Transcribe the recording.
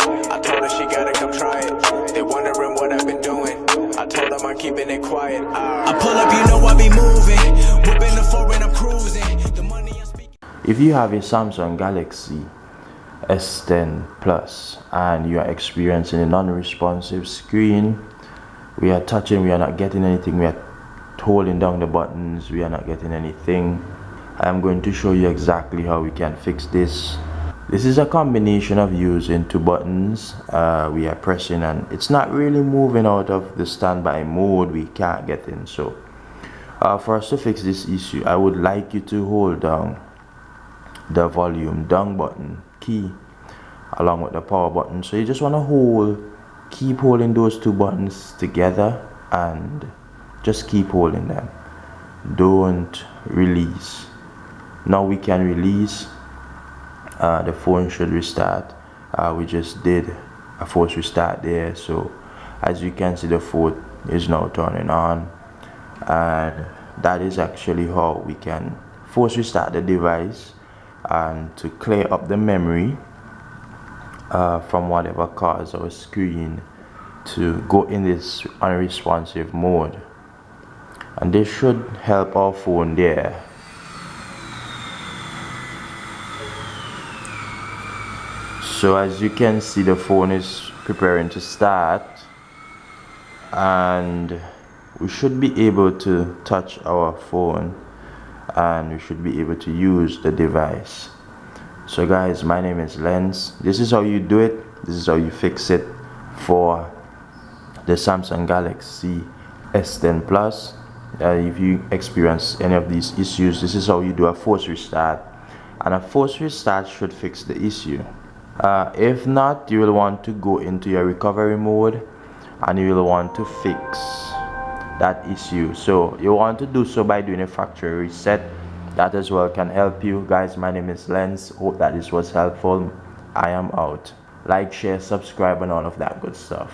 I told her she gotta come try it. They wondering what I've been doing. I told them I'm keeping it quiet. I pull up, you know I be moving. Whipping the foreign, I'm cruising. The money I'm speaking. If you have a Samsung Galaxy S10 Plus and you are experiencing a non-responsive screen, we are touching, we are not getting anything, we are holding down the buttons, we are not getting anything, I am going to show you exactly how we can fix this. This is a combination of using two buttons. We are pressing and it's not really moving out of the standby mode, we can't get in. So for us to fix this issue, I would like you to hold down the volume down button key along with the power button. So you just want to keep holding those two buttons together and just keep holding them, don't release. Now we can release. The phone should restart. We just did a force restart there, so as you can see the phone is now turning on, and that is actually how we can force restart the device and to clear up the memory from whatever caused our screen to go in this unresponsive mode, and this should help our phone there. So as you can see, the phone is preparing to start and we should be able to touch our phone and we should be able to use the device. So guys, my name is Lens. This is how you do it. This is how you fix it for the Samsung Galaxy S10 Plus. If you experience any of these issues, this is how you do a force restart, and a force restart should fix the issue. If not, you will want to go into your recovery mode and you will want to fix that issue. So you want to do so by doing a factory reset. That as well can help you. Guys, my name is Lens. Hope that this was helpful. I am out. Like, share, subscribe and all of that good stuff.